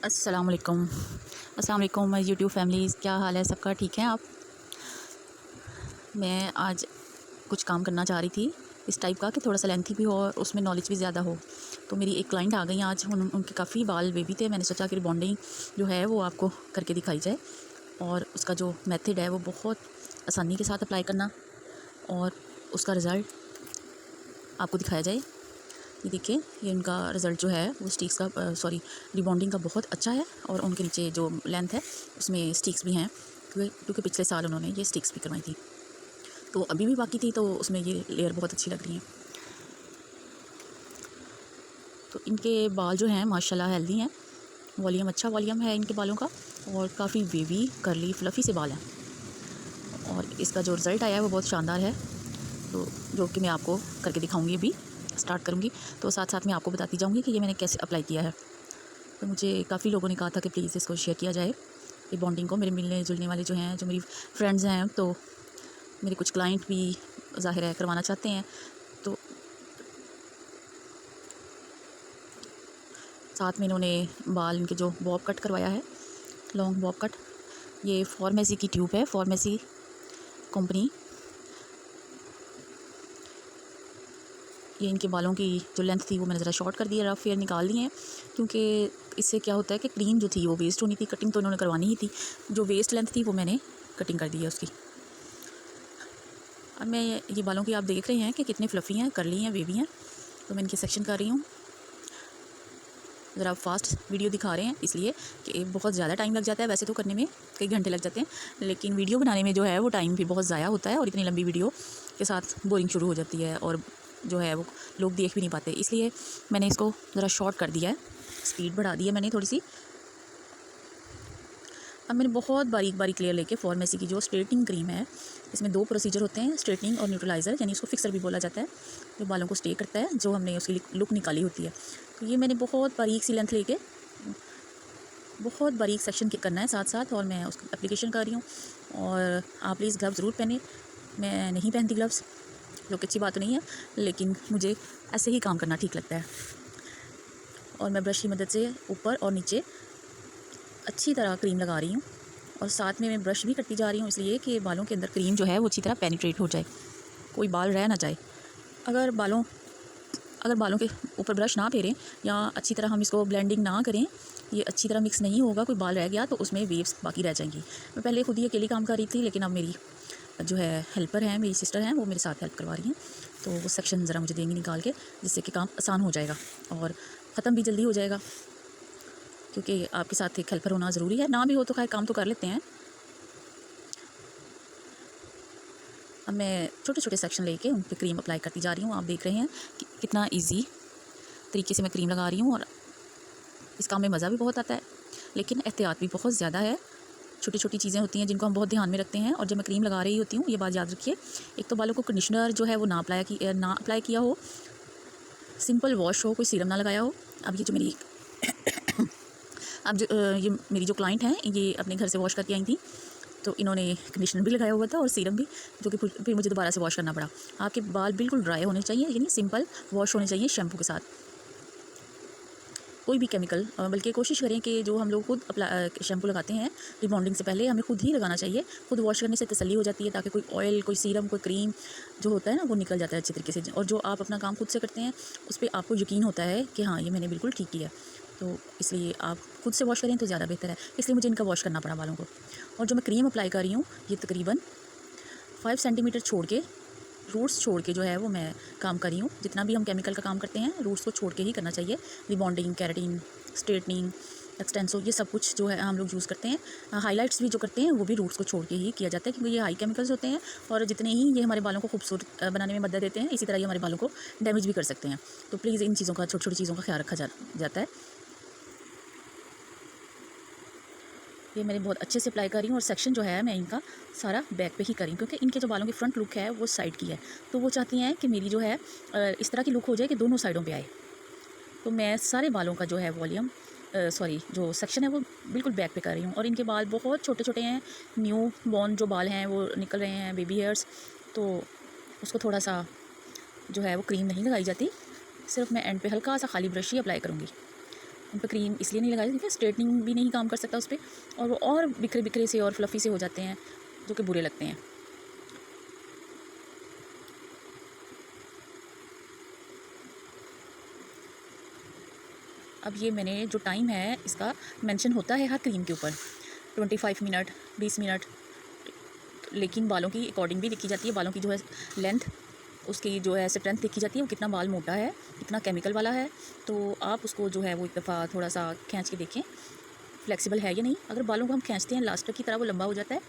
अस्सलाम वालेकुम my YouTube families, क्या हाल है सबका? ठीक है आप? मैं आज कुछ काम करना चाह रही थी इस टाइप का कि थोड़ा सा लेंथी भी हो और उसमें नॉलेज भी ज़्यादा हो। तो मेरी एक क्लाइंट आ गई आज, उनके काफ़ी बाल बेबी थे। मैंने सोचा कि रिबॉन्डिंग जो है वो आपको करके दिखाई जाए और उसका जो मेथड है वो बहुत आसानी के साथ अप्लाई करना और उसका रिज़ल्ट आपको दिखाया जाए। ये देखिए, ये उनका रिज़ल्ट जो है वो स्टिक्स का रिबॉन्डिंग का बहुत अच्छा है और उनके नीचे जो लेंथ है उसमें स्टिक्स भी हैं, क्योंकि पिछले साल उन्होंने ये स्टिक्स भी करवाई थी, तो अभी भी बाकी थी, तो उसमें ये लेयर बहुत अच्छी लग रही है। तो इनके बाल जो हैं माशाल्लाह हेल्दी हैं, अच्छा वॉल्यूम है इनके बालों का और काफ़ी वेवी कर्ली फ्लफ़ी से बाल हैं और इसका जो रिज़ल्ट आया है वो बहुत शानदार है। तो जो कि मैं आपको करके दिखाऊंगी, अभी स्टार्ट करूंगी तो साथ साथ मैं आपको बताती जाऊंगी कि ये मैंने कैसे अप्लाई किया है। तो मुझे काफ़ी लोगों ने कहा था कि प्लीज़ इसको शेयर किया जाए, ये बॉन्डिंग को। मेरे मिलने जुलने वाले जो हैं, जो मेरी फ्रेंड्स हैं, तो मेरे कुछ क्लाइंट भी ज़ाहिर है करवाना चाहते हैं, तो साथ में इन्होंने बाल इनके जो बॉब कट करवाया है, लॉन्ग बॉब कट। ये फॉर्मेसी की ट्यूब है, फॉर्मेसी कंपनी। ये इनके बालों की जो लेंथ थी वो मैंने ज़रा शॉर्ट कर दी है, रफ हेयर निकाल दिए हैं, क्योंकि इससे क्या होता है कि क्रीम जो थी वो वेस्ट होनी थी। कटिंग तो इन्होंने करवानी ही थी, जो वेस्ट लेंथ थी वो मैंने कटिंग कर दी है उसकी। अब मैं ये बालों की आप देख रहे हैं कि कितने फ्लफ़ी हैं, करली हैं, वेवी हैं। तो मैं इनकी सेक्शन कर रही हूँ। ज़रा फास्ट वीडियो दिखा रहे हैं इसलिए कि बहुत ज़्यादा टाइम लग जाता है, वैसे तो करने में कई घंटे लग जाते हैं, लेकिन वीडियो बनाने में जो है वो टाइम भी बहुत ज़ाया होता है और इतनी लंबी वीडियो के साथ बोरिंग शुरू हो जाती है और जो है वो लोग देख भी नहीं पाते, इसलिए मैंने इसको ज़रा शॉर्ट कर दिया है, स्पीड बढ़ा दी है मैंने थोड़ी सी। अब मैंने बहुत बारीक बारीक लेयर लेके फॉर्मेसी की जो स्ट्रेटनिंग क्रीम है, इसमें 2 प्रोसीजर होते हैं, स्ट्रेटनिंग और न्यूट्रलाइज़र, यानी इसको फिक्सर भी बोला जाता है, जो बालों को स्टे करता है, जो हमने उसकी लुक निकाली होती है। तो ये मैंने बहुत बारीक सी लेंथ लेके बहुत बारीक सेक्शन करना है साथ साथ, और मैं उसकी एप्लीकेशन कर रही हूँ। और आप प्लीज़ ग्लव्स ज़रूर पहने। मैं नहीं पहनती ग्लव्स, जो कि अच्छी बात नहीं है, लेकिन मुझे ऐसे ही काम करना ठीक लगता है। और मैं ब्रश की मदद से ऊपर और नीचे अच्छी तरह क्रीम लगा रही हूँ और साथ में मैं ब्रश भी करती जा रही हूँ, इसलिए कि बालों के अंदर क्रीम जो है वो अच्छी तरह पेनिट्रेट हो जाए, कोई बाल रह ना जाए। अगर बालों अगर बालों के ऊपर ब्रश ना फेरें या अच्छी तरह हम इसको ब्लेंडिंग ना करें, ये अच्छी तरह मिक्स नहीं होगा, कोई बाल रह गया तो उसमें वेव्स बाकी रह जाएंगी। मैं पहले खुद ही अकेली काम कर रही थी, लेकिन अब मेरी जो है हेल्पर हैं, मेरी सिस्टर हैं, वो मेरे साथ हेल्प करवा रही हैं, तो वो सेक्शन ज़रा मुझे देंगी निकाल के, जिससे कि काम आसान हो जाएगा और ख़त्म भी जल्दी हो जाएगा, क्योंकि आपके साथ एक हेल्पर होना ज़रूरी है। ना भी हो तो खैर काम तो कर लेते हैं। अब मैं छोटे छोटे सेक्शन लेके उन पर क्रीम अप्लाई करती जा रही हूँ। आप देख रहे हैं कि कितना ईजी तरीके से मैं क्रीम लगा रही हूँ और इस काम में मज़ा भी बहुत आता है, लेकिन एहतियात भी बहुत ज़्यादा है। छोटी छोटी चीज़ें होती हैं जिनको हम बहुत ध्यान में रखते हैं। और जब मैं क्रीम लगा रही होती हूँ, ये बात याद रखिए, एक तो बालों को कंडीशनर जो है वो ना अप्लाई किया हो, सिंपल वॉश हो, कोई सीरम ना लगाया हो। अब ये जो मेरी ये मेरी जो क्लाइंट हैं, ये अपने घर से वॉश करके आई थी, तो इन्होंने कंडीशनर भी लगाया हुआ था और सीरम भी, जो कि फिर मुझे दोबारा से वॉश करना पड़ा। आपके बाल बिल्कुल ड्राई होने चाहिए, यानी सिंपल वॉश होने चाहिए शैम्पू के साथ, कोई भी केमिकल, बल्कि कोशिश करें कि जो हम लोग खुद शैम्पू लगाते हैं रिबॉन्डिंग से पहले हमें खुद ही लगाना चाहिए। खुद वॉश करने से तसल्ली हो जाती है, ताकि कोई ऑयल, कोई सीरम, कोई क्रीम जो होता है ना, वो निकल जाता है अच्छे तरीके से। और जो आप अपना काम खुद से करते हैं उस पर आपको यकीन होता है कि हाँ, ये मैंने बिल्कुल ठीक किया, तो इसलिए आप खुद से वॉश करें तो ज़्यादा बेहतर है। इसलिए मुझे इनका वॉश करना पड़ा बालों को। और जो मैं क्रीम अप्लाई कर रही हूँ, ये तकरीबन 5 सेंटीमीटर छोड़ के, रूट्स छोड़ के जो है वो मैं काम कर रही हूँ। जितना भी हम केमिकल का काम करते हैं, रूट्स को छोड़ के ही करना चाहिए। रिबॉन्डिंग, केराटिन, स्ट्रेटनिंग, एक्सटेंसो, ये सब कुछ जो है हम लोग यूज़ करते हैं। हाइलाइट्स भी जो करते हैं वो भी रूट्स को छोड़ के ही किया जाता है, क्योंकि ये हाई केमिकल्स होते हैं और जितने ही ये हमारे बालों को खूबसूरत बनाने में मदद देते हैं, इसी तरह ये हमारे बालों को डैमेज भी कर सकते हैं। तो प्लीज़ इन चीज़ों का, छोटी छोटी चीज़ों का ख्याल रखा जाता है। ये मैंने बहुत अच्छे से अप्लाई कर रही हूँ और सेक्शन जो है मैं इनका सारा बैक पे ही करी, क्योंकि इनके जो बालों की फ्रंट लुक है वो साइड की है, तो वो चाहती हैं कि मेरी जो है इस तरह की लुक हो जाए कि दोनों साइडों पे आए। तो मैं सारे बालों का जो है जो सेक्शन है वो बिल्कुल बैक पे कर रही हूँ। और इनके बाल बहुत छोटे छोटे हैं, न्यू बॉर्न जो बाल हैं वो निकल रहे हैं, बेबी हेयर्स, तो उसको थोड़ा सा जो है वो क्रीम नहीं लगाई जाती, सिर्फ मैं एंड पे हल्का सा खाली ब्रश ही अप्लाई करूँगी। उन पर क्रीम इसलिए नहीं लगाई क्योंकि स्ट्रेटनिंग भी नहीं काम कर सकता उस पर, और वो और बिखरे बिखरे से और फ्लफ़ी से हो जाते हैं जो कि बुरे लगते हैं। अब ये मैंने जो टाइम है इसका मेंशन होता है हर क्रीम के ऊपर, 25 मिनट, 20 मिनट, लेकिन बालों की अकॉर्डिंग भी लिखी जाती है। बालों की जो है लेंथ, उसकी जो है स्ट्रेंथ देखी जाती है, वो कितना बाल मोटा है, कितना केमिकल वाला है। तो आप उसको जो है वो एक दफ़ा थोड़ा सा खींच के देखें फ्लेक्सिबल है या नहीं। अगर बालों को हम खींचते हैं लास्ट तक की तरह वो लंबा हो जाता है,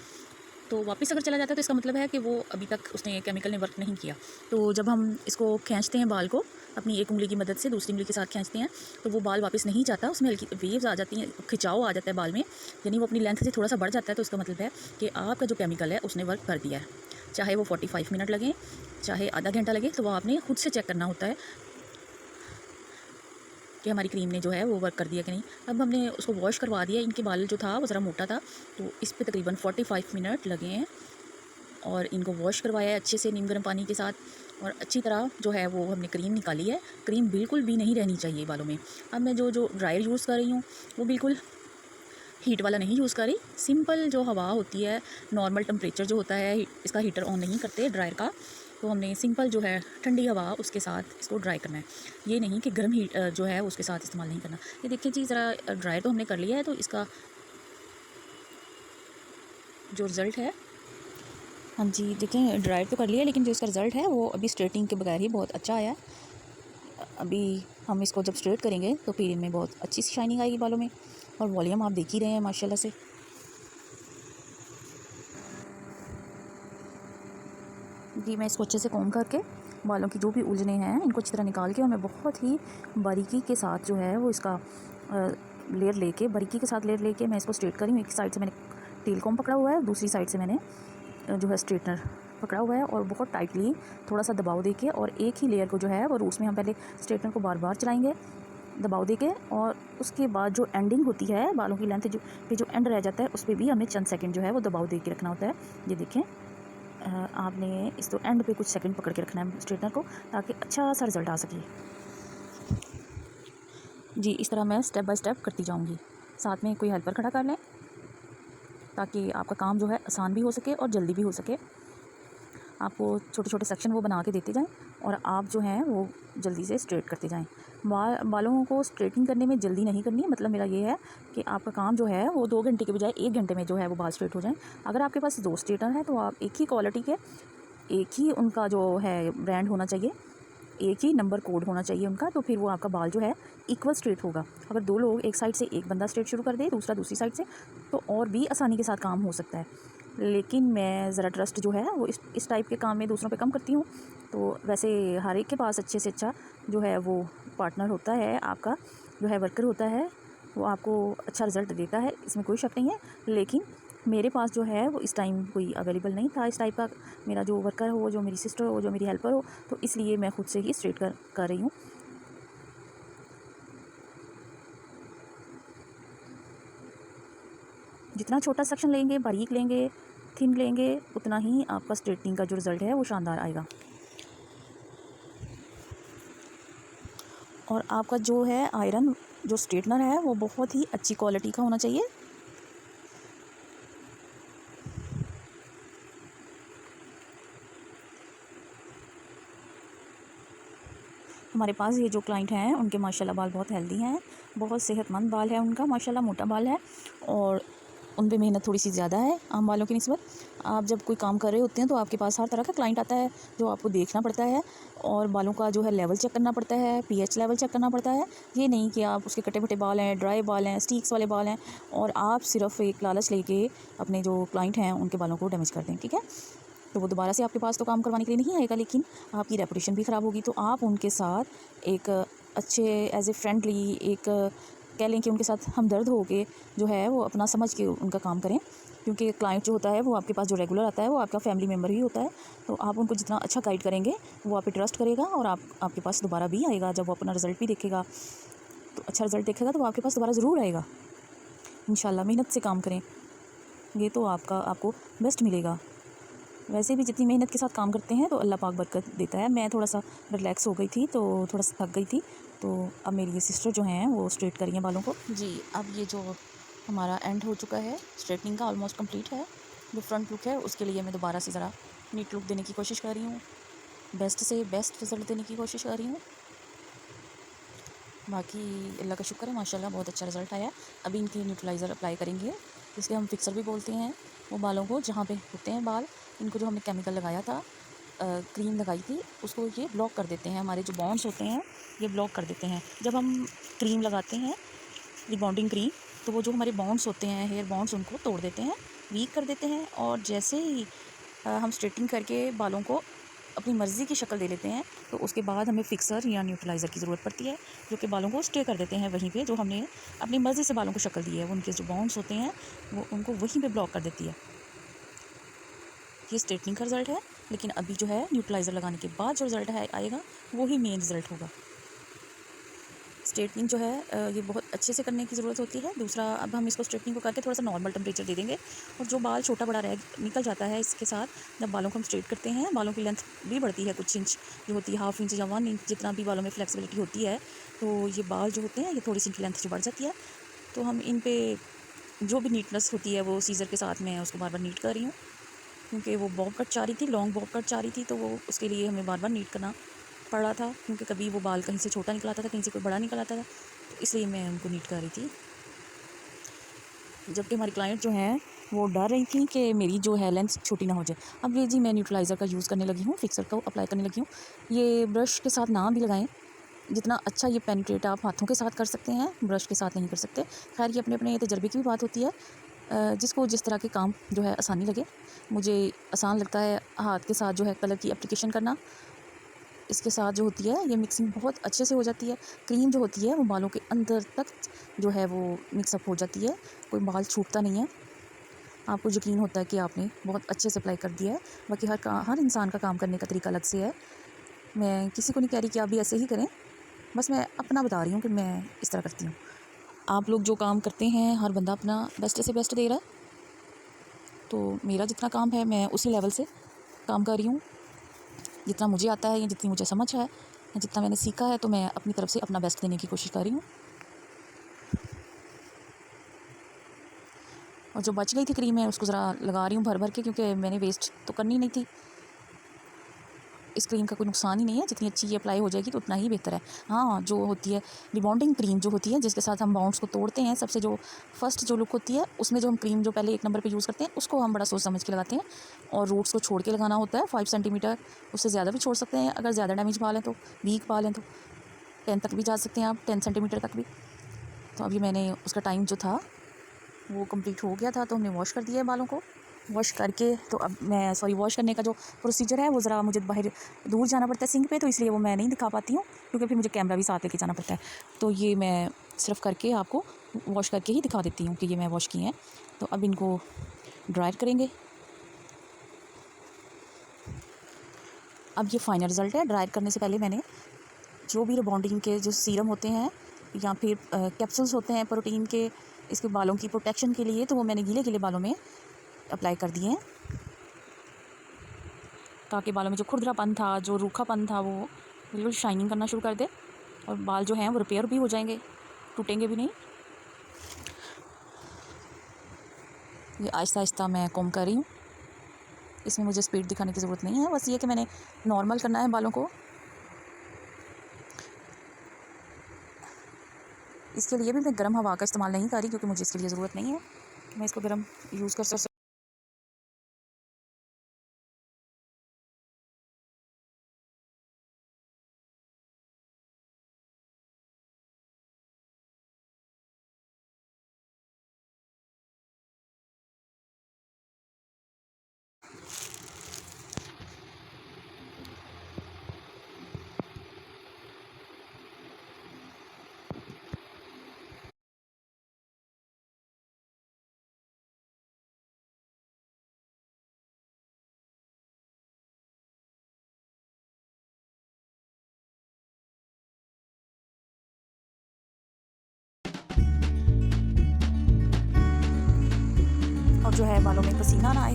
तो वापस अगर चला जाता है तो इसका मतलब है कि वो अभी तक उसने केमिकल ने वर्क नहीं किया। तो जब हम इसको खींचते हैं बाल को अपनी एक उंगली की मदद से दूसरी उंगली के साथ खींचते हैं तो वो बाल वापस नहीं जाता, उसमें हल्की वेव्स आ जाती हैं, खिंचाव आ जाता है बाल में, यानी वो अपनी लेंथ से थोड़ा सा बढ़ जाता है। तो इसका मतलब है कि आपका जो केमिकल है उसने वर्क कर दिया है। चाहे वो 45 मिनट लगें, चाहे आधा घंटा लगे, तो वो आपने खुद से चेक करना होता है कि हमारी क्रीम ने जो है वो वर्क कर दिया कि नहीं। अब हमने उसको वॉश करवा दिया, इनके बाल जो था वो ज़रा मोटा था, तो इस पर तकरीबन 45 मिनट लगे हैं और इनको वॉश करवाया है अच्छे से नीम गर्म पानी के साथ, और अच्छी तरह जो है वो हमने क्रीम निकाली है। क्रीम बिल्कुल भी नहीं रहनी चाहिए बालों में। अब मैं जो ड्रायर यूज़ कर रही हूँ वो बिल्कुल हीट वाला नहीं यूज़ कर रही, सिंपल जो हवा होती है, नॉर्मल टेम्परेचर जो होता है, इसका हीटर ऑन नहीं करते ड्रायर का, तो हमने सिंपल जो है ठंडी हवा उसके साथ इसको ड्राई करना है। ये नहीं कि गर्म हीट जो है उसके साथ इस्तेमाल नहीं करना। ये देखिए जी, ज़रा ड्रायर तो हमने कर लिया है, तो इसका जो रिज़ल्ट है, हाँ जी देखें ड्राई तो कर लिया, लेकिन जो इसका रिज़ल्ट है वो अभी स्ट्रेटिंग के बगैर ही बहुत अच्छा आया है। अभी हम इसको जब स्ट्रेट करेंगे तो फिर इनमें बहुत अच्छी सी शाइनिंग आएगी बालों में, और वॉल्यूम आप देख ही रहे हैं माशाल्लाह से। जी मैं इसको अच्छे से कॉम्ब करके बालों की जो भी उलझने हैं इनको अच्छी तरह निकाल के, और मैं बहुत ही बारीकी के साथ जो है वो इसका लेयर लेके, बारीकी के साथ लेयर लेके मैं इसको स्ट्रेट करी हूँ। एक साइड से मैंने टेल कॉम्ब पकड़ा हुआ है, दूसरी साइड से मैंने जो है स्ट्रेटनर पकड़ा हुआ है, और बहुत टाइटली थोड़ा सा दबाव देके, और एक ही लेयर को जो है वो रूट्स में हम पहले स्ट्रेटनर को बार बार चलाएंगे दबाव देके, और उसके बाद जो एंडिंग होती है बालों की लेंथ जो एंड रह जाता है उस पर भी हमें चंद सेकंड जो है वो दबाव दे के रखना होता है। ये देखें आपने इस तो एंड पे कुछ सेकंड पकड़ के रखना है स्ट्रेटनर को, ताकि अच्छा सा रिज़ल्ट आ सके। जी इस तरह मैं स्टेप बाय स्टेप करती जाऊंगी, साथ में कोई हेल्पर खड़ा कर लें ताकि आपका काम जो है आसान भी हो सके और जल्दी भी हो सके। आपको छोटे छोटे सेक्शन वो बना के देते जाएं और आप जो हैं वो जल्दी से स्ट्रेट करते जाएं। बालों को स्ट्रेटनिंग करने में जल्दी नहीं करनी है, मतलब मेरा ये है कि आपका काम जो है वो 2 घंटे के बजाय 1 घंटे में जो है वो बाल स्ट्रेट हो जाएं। अगर आपके पास 2 स्ट्रेटनर है तो आप एक ही क्वालिटी के, एक ही उनका जो है ब्रांड होना चाहिए, एक ही नंबर कोड होना चाहिए उनका, तो फिर वो आपका बाल जो है इक्वल स्ट्रेट होगा। अगर 2 लोग एक साइड से, एक बंदा स्ट्रेट शुरू कर दे दूसरा दूसरी साइड से, तो और भी आसानी के साथ काम हो सकता है। लेकिन मैं ज़रा ट्रस्ट जो है वो इस टाइप के काम में दूसरों पे कम करती हूँ। तो वैसे हर एक के पास अच्छे से अच्छा जो है वो पार्टनर होता है, आपका जो है वर्कर होता है, वो आपको अच्छा रिज़ल्ट देता है, इसमें कोई शक नहीं है। लेकिन मेरे पास जो है वो इस टाइम कोई अवेलेबल नहीं था इस टाइप का, मेरा जो वर्कर हो, जो मेरी सिस्टर हो, जो मेरी हेल्पर हो, तो इसलिए मैं खुद से ही स्ट्रेट कर रही हूँ। जितना छोटा सेक्शन लेंगे, बारीक लेंगे, थिन लेंगे, उतना ही आपका स्ट्रेटनिंग का जो रिज़ल्ट है वो शानदार आएगा। और आपका जो है आयरन जो स्ट्रेटनर है वो बहुत ही अच्छी क्वालिटी का होना चाहिए। हमारे पास ये जो क्लाइंट हैं उनके माशाल्लाह बाल बहुत हेल्दी हैं, बहुत सेहतमंद बाल है उनका, माशाल्लाह मोटा बाल है, और उन पे मेहनत थोड़ी सी ज़्यादा है आम बालों की निस्बत। आप जब कोई काम कर रहे होते हैं तो आपके पास हर तरह का क्लाइंट आता है जो आपको देखना पड़ता है, और बालों का जो है लेवल चेक करना पड़ता है, पीएच लेवल चेक करना पड़ता है। ये नहीं कि आप उसके कटे फटे बाल हैं, ड्राई बाल हैं, स्टीक्स वाले बाल हैं, और आप सिर्फ एक लालच लेके अपने जो क्लाइंट हैं उनके बालों को डैमेज कर दें, ठीक है। तो वो दोबारा से आपके पास तो काम करवाने के लिए नहीं आएगा, लेकिन आपकी रेपुटेशन भी ख़राब होगी। तो आप उनके साथ एक अच्छे एज ए फ्रेंडली, एक कह लें कि उनके साथ हमदर्द हो के जो है वो अपना समझ के उनका काम करें, क्योंकि क्लाइंट जो होता है वो आपके पास जो रेगुलर आता है वो आपका फैमिली मेम्बर ही होता है। तो आप उनको जितना अच्छा गाइड करेंगे वो आप पे ट्रस्ट करेगा, और आपके पास दोबारा भी आएगा। जब वो अपना रिज़ल्ट भी देखेगा, तो अच्छा रिज़ल्ट देखेगा, तो वो आपके पास दोबारा ज़रूर आएगा। इंशाल्लाह मेहनत से काम करें, ये तो आपको बेस्ट मिलेगा। वैसे भी जितनी मेहनत के साथ काम करते हैं तो अल्लाह पाक बरकत देता है। मैं थोड़ा सा रिलैक्स हो गई थी, तो थोड़ा सा थक गई थी, तो अब मेरी ये सिस्टर जो हैं वो स्ट्रेट कर रही हैं बालों को। जी, अब ये जो हमारा एंड हो चुका है स्ट्रेटनिंग का, ऑलमोस्ट कंप्लीट है। जो फ्रंट लुक है उसके लिए मैं दोबारा से ज़रा नीट लुक देने की कोशिश कर रही हूँ, बेस्ट से बेस्ट रिज़ल्ट देने की कोशिश कर रही हूँ। बाकी अल्लाह का शुक्र है, माशाल्लाह बहुत अच्छा रिज़ल्ट आया। अभी इनके न्यूट्रलाइज़र अप्लाई करेंगे, जिसके हम फिक्सर भी बोलते हैं। वो बालों को जहाँ पे होते हैं बाल, इनको जो हमने केमिकल लगाया था, क्रीम लगाई थी, उसको ये ब्लॉक कर देते हैं। हमारे जो बॉन्ड्स होते हैं ये ब्लॉक कर देते हैं। जब हम क्रीम लगाते हैं रिबॉन्डिंग क्रीम, तो वो जो हमारे बॉन्ड्स होते हैं, हेयर बॉन्ड्स, उनको तोड़ देते हैं, वीक कर देते हैं। और जैसे ही हम स्ट्रेटिंग करके बालों को अपनी मर्ज़ी की शक्ल दे लेते हैं, तो उसके बाद हमें फिक्सर या न्यूट्रलाइज़र की ज़रूरत पड़ती है, जो कि बालों को स्टे कर देते हैं वहीं पे जो हमने अपनी मर्ज़ी से बालों को शक्ल दी है। वो उनके जो बॉन्ड्स होते हैं वो उनको वहीं पे ब्लॉक कर देती है। ये स्ट्रेटनिंग का रिज़ल्ट है, लेकिन अभी जो है न्यूट्रलाइज़र लगाने के बाद जो रिज़ल्ट है आएगा वो ही मेन रिज़ल्ट होगा। स्ट्रेटनिंग जो है ये बहुत अच्छे से करने की ज़रूरत होती है। दूसरा, अब हम इसको स्ट्रेटनिंग को करके थोड़ा सा नॉर्मल टेम्परेचर दे देंगे, और जो बाल छोटा बड़ा रह निकल जाता है इसके साथ, जब बालों को हम स्ट्रेट करते हैं बालों की लेंथ भी बढ़ती है कुछ इंच, जो होती है 1/2 इंच या 1 इंच, जितना भी बालों में फ्लेक्सिबिलिटी होती है, तो ये बाल जो होते हैं ये थोड़ी सी इनकी लेंथ जो बढ़ जाती है। तो हम इन पर जो भी नीटनेस होती है वो सीज़र के साथ मैं उसको बार बार नीट कर रही हूँ, क्योंकि वो बॉब कट चाह रही थी, लॉन्ग बॉब कट चाह रही थी, तो वो उसके लिए हमें बार बार नीट करना पड़ रहा था, क्योंकि कभी वो बाल कहीं से छोटा निकल आता था, कहीं से कोई बड़ा निकल आता था, तो इसलिए मैं उनको नीट कर रही थी। जबकि हमारी क्लाइंट जो हैं वो डर रही थी कि मेरी जो है लेंथ छोटी ना हो जाए। अब ये जी मैं न्यूट्रलाइज़र का यूज़ करने लगी हूँ, फिक्सर को अप्लाई करने लगी हूँ। ये ब्रश के साथ ना भी लगाएं, जितना अच्छा ये पेनिट्रेट आप हाथों के साथ कर सकते हैं, ब्रश के साथ नहीं कर सकते। खैर ये अपने अपने तजर्बे की भी बात होती है, जिसको जिस तरह के काम जो है आसानी लगे। मुझे आसान लगता है हाथ के साथ जो है कलर की एप्लीकेशन करना। इसके साथ जो होती है ये मिक्सिंग बहुत अच्छे से हो जाती है। क्रीम जो होती है वो बालों के अंदर तक जो है वो मिक्सअप हो जाती है, कोई बाल छूटता नहीं है। आपको यकीन होता है कि आपने बहुत अच्छे से अप्लाई कर दिया है। बाकी हर इंसान का काम करने का तरीका अलग से है। मैं किसी को नहीं कह रही कि आप भी ऐसे ही करें, बस मैं अपना बता रही हूँ कि मैं इस तरह करती हूँ। आप लोग जो काम करते हैं हर बंदा अपना बेस्ट से बेस्ट दे रहा है, तो मेरा जितना काम है मैं उसी लेवल से काम कर रही हूँ। जितना मुझे आता है या जितनी मुझे समझ है या जितना मैंने सीखा है, तो मैं अपनी तरफ से अपना बेस्ट देने की कोशिश कर रही हूँ। और जो बच गई थी क्रीम है उसको ज़रा लगा रही हूँ भर भर के, क्योंकि मैंने वेस्ट तो करनी नहीं थी। इस क्रीम का कोई नुकसान ही नहीं है, जितनी अच्छी ये अप्लाई हो जाएगी तो उतना ही बेहतर है। हाँ, जो होती है रिबॉन्डिंग क्रीम जो होती है, जिसके साथ हम बाउंड्स को तोड़ते हैं, सबसे जो फर्स्ट जो लुक होती है उसमें जो हम क्रीम जो पहले 1 नंबर पे यूज़ करते हैं, उसको हम बड़ा सोच समझ के लगाते हैं। और रूट्स को छोड़ के लगाना होता है 5 सेंटीमीटर, उससे ज़्यादा भी छोड़ सकते हैं अगर ज़्यादा डैमेज बाल हैं तो, वीक बाल हैं तो 10 तक भी जा सकते हैं आप, 10 सेंटीमीटर तक भी। तो अभी मैंने उसका टाइम जो था वो कंप्लीट हो गया था, तो हमने वॉश कर दिया है बालों को। वॉश करके तो अब मैं वॉश करने का जो प्रोसीजर है वो ज़रा मुझे बाहर दूर जाना पड़ता है सिंक पे, तो इसलिए वो मैं नहीं दिखा पाती हूँ, क्योंकि फिर मुझे कैमरा भी साथ लेके जाना पड़ता है। तो ये मैं सिर्फ करके आपको वॉश करके ही दिखा देती हूँ कि ये मैं वॉश किए हैं। तो अब इनको ड्रायर करेंगे। अब ये फाइनल रिज़ल्ट है। ड्रायर करने से पहले मैंने जो भी रिबॉन्डिंग के जो सीरम होते हैं या फिर कैप्सूल्स होते हैं प्रोटीन के, इसके बालों की प्रोटेक्शन के लिए, तो वो मैंने गीले गीले बालों में अप्लाई कर दिए हैं, ताकि बालों में जो खुरदरापन था, जो रूखापन था, वो बिल्कुल शाइनिंग करना शुरू कर दे, और बाल जो हैं वो रिपेयर भी हो जाएंगे, टूटेंगे भी नहीं। ये आहिस्ता आहिस्ता मैं कोम कर रही हूँ, इसमें मुझे स्पीड दिखाने की ज़रूरत नहीं है, बस ये कि मैंने नॉर्मल करना है बालों को। इसके लिए भी मैं गर्म हवा का इस्तेमाल नहीं कर रही, क्योंकि मुझे इसके लिए ज़रूरत नहीं है कि मैं इसको गर्म यूज़ कर सकूँ। और जो है बालों में पसीना ना आए,